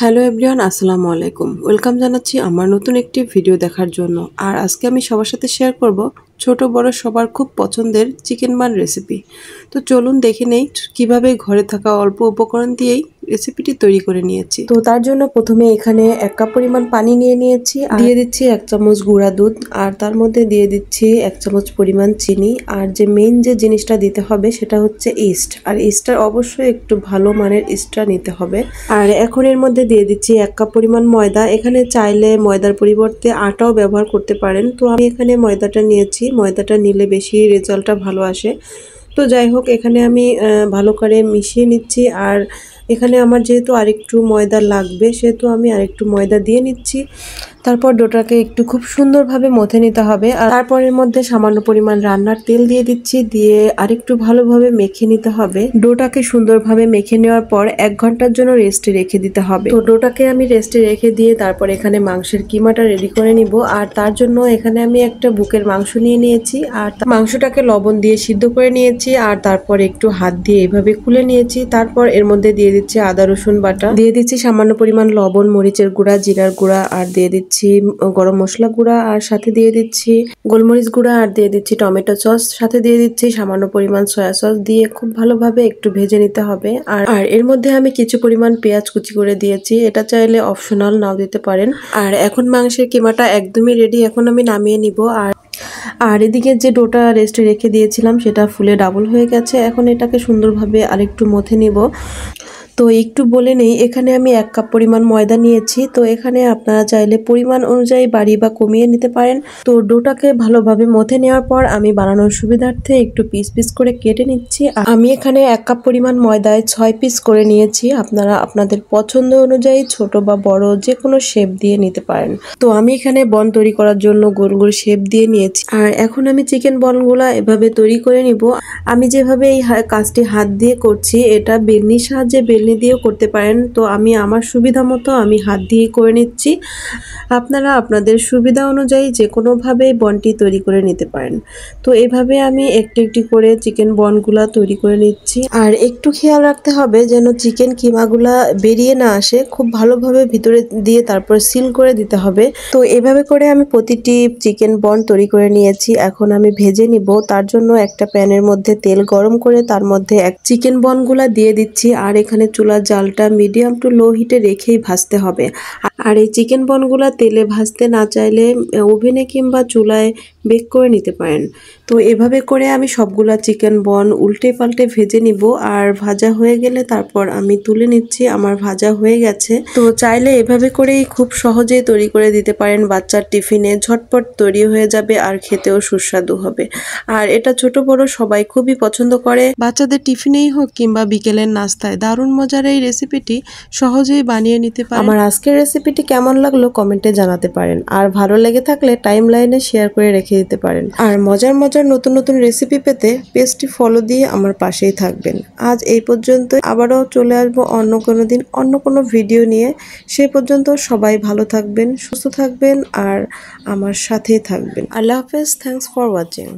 Hello everyone, আসসালামু আলাইকুম। Welcome জানাচ্ছি আমার নতুন একটি ভিডিও দেখার জন্য। আর আজকে আমি সবার সাথে শেয়ার করব ছোট বড় সবার খুব পছন্দের চিকেন বান রেসিপি। তো চলুন দেখে নেই কিভাবে ঘরে থাকা অল্প উপকরণ দিয়েই রেসিপিটি তৈরি করে নিয়েছি। তো তার জন্য প্রথমে এখানে 1 কাপ পরিমাণ পানি নিয়ে নিয়েছি, দিয়ে দিচ্ছি 1 চামচ গুঁড়া দুধ, আর তার মধ্যে দিয়ে দিচ্ছি 1 চামচ পরিমাণ চিনি। আর যে মেইন যে জিনিসটা দিতে হবে সেটা হচ্ছে ইস্ট, আর ইস্টটা অবশ্যই একটু ভালো মানের ইস্টটা নিতে হবে। আর এখন এর মধ্যে দিয়ে দিচ্ছি 1 কাপ পরিমাণ ময়দা। এখানে চাইলে ময়দার পরিবর্তে আটাও ব্যবহার করতে পারেন, তো আমি এখানে ময়দাটা নিয়েছি। ময়দাটা নিলে বেশি রেজাল্টটা ভালো আসে। তো যাই হোক, এখানে আমি ভালো করে মিশিয়ে নিচ্ছি। আর এখানে আমার যেহেতু আরেকটু ময়দা লাগবে, সেহেতু আমি আরেকটু ময়দা দিয়ে নিচ্ছি। তারপর ডোটাকে একটু খুব সুন্দরভাবে মথে নিতে হবে। আর তারপর এর মধ্যে সামান্য পরিমাণ রান্নার তেল দিয়ে দিচ্ছি, দিয়ে আরেকটু ভালোভাবে মেখে নিতে হবে। ডোটাকে সুন্দরভাবে মেখে নেওয়ার পর 1 ঘন্টার জন্য রেস্টে রেখে দিতে হবে। তো ডোটাকে আমি রেস্টে রেখে দিয়ে তারপর এখানে মাংসের কিমাটা রেডি করে নিব। আর তার জন্য এখানে আমি একটা বুকের মাংস নিয়ে নিয়েছি, আর মাংসটাকে লবণ দিয়ে সিদ্ধ করে নিয়েছি। আর তারপর একটু হাত দিয়ে এভাবে খুলে নিয়েছি। তারপর এর মধ্যে দিয়ে দিচ্ছি আদা রসুন বাটা, দিয়ে দিচ্ছি সামান্য পরিমাণ লবণ, মরিচের গুঁড়া, জিরার গুঁড়া, আর দিয়ে দিচ্ছি গরম মশলা গুঁড়া, আর সাথে দিয়ে দিচ্ছি গোলমরিচ গুঁড়া, আর দিয়ে দিচ্ছি টমেটো সস, সাথে দিয়ে দিচ্ছি সামান্য পরিমাণ সয়া সস, দিয়ে খুব ভালোভাবে একটু ভেজে নিতে হবে। আর এর মধ্যে আমি কিছু পরিমাণ পেঁয়াজ কুচি করে দিয়েছি, এটা চাইলে অপশনাল নাও দিতে পারেন। আর এখন মাংসের কিমাটা একদমই রেডি, এখন আমি নামিয়ে নিব। আর এদিকে যে ডোটা রেস্টে রেখে দিয়েছিলাম সেটা ফুলে ডাবল হয়ে গেছে। এখন এটাকে সুন্দরভাবে আরেকটু মথে নিব। তো একটু বলে নেই, এখানে আমি 1 কাপ পরিমাণ ময়দা নিয়েছি। তো এখানে আপনারা চাইলে পরিমাণ অনুযায়ী বাড়িয়ে বা কমিয়ে নিতে পারেন। তো ডোটাকে ভালোভাবে মথে নেওয়ার পর আমি বানানোর সুবিধার্থে একটু পিস পিস করে কেটে নিচ্ছি। আমি এখানে 1 কাপ পরিমাণ ময়দায় 6 পিস করে নিয়েছি। আপনারা আপনাদের পছন্দ অনুযায়ী ছোট বা বড় যে কোনো শেপ দিয়ে নিতে পারেন। তো আমি এখানে বন তৈরি করার জন্য গোল গোল শেপ দিয়ে নিয়েছি। আর এখন আমি চিকেন বনগুলা এভাবে তৈরি করে নিব। আমি যেভাবে এই কাজটি হাত দিয়ে করছি, এটা বেলনির সাহায্যে বেলনি দিয়েও করতে পারেন। তো আমি আমার সুবিধা মতো আমি হাত দিয়ে করে নিচ্ছি। আপনারা আপনাদের সুবিধা অনুযায়ী যে কোনোভাবেই বনটি তৈরি করে নিতে পারেন। তো এভাবে আমি একটু একটু করে চিকেন বনগুলা তৈরি করে নিচ্ছি। আর একটু খেয়াল রাখতে হবে যেন চিকেন কিমাগুলা বেরিয়ে না আসে, খুব ভালোভাবে ভিতরে দিয়ে তারপর সিল করে দিতে হবে। তো এভাবে করে আমি প্রতিটি চিকেন বন তৈরি করে নিয়েছি। এখন আমি ভেজে নিব। তার জন্য একটা প্যানের মধ্যে তেল গরম করে তার মধ্যে চিকেন বনগুলা দিয়ে দিচ্ছি। আর এখানে চুলার জালটা মিডিয়াম টু লো হিটে রেখেই ভাজতে হবে। আর এই চিকেন বনগুলা তেলে ভাজতে না চাইলে ওভেনে কিংবা চুলায় বেক করে নিতে পারেন। তো এভাবে করে আমি সবগুলা চিকেন বন উল্টে পাল্টে ভেজে নিব। আর ভাজা হয়ে গেলে তারপর আমি তুলে নিচ্ছি। আমার ভাজা হয়ে গেছে। তো চাইলে এভাবে করেই খুব সহজেই তৈরি করে দিতে পারেন বাচ্চার টিফিনে, ঝটপট তৈরি হয়ে যাবে আর খেতেও সুস্বাদু হবে। আর এটা ছোট বড় সবাই খুবই পছন্দ করে, বাচ্চাদের টিফিনেই হোক কিংবা বিকেলের নাস্তায়। দারুণ মজার এই রেসিপিটি সহজেই বানিয়ে নিতে পারেন। আমার আজকের রেসিপিটি কেমন লাগলো কমেন্টে জানাতে পারেন। আর ভালো লেগে থাকলে টাইম লাইনে শেয়ার করে রেখে দিতে পারেন। আর মজার মজার নতুন নতুন রেসিপি পেতে পেজটি ফলো দিয়ে আমার পাশেই থাকবেন। আজ এই পর্যন্ত, আবারও চলে আসবো অন্য কোনো দিন অন্য কোনো ভিডিও নিয়ে। সেই পর্যন্ত সবাই ভালো থাকবেন, সুস্থ থাকবেন, আর আমার সাথেই থাকবেন। আল্লাহ হাফেজ। Thanks for watching.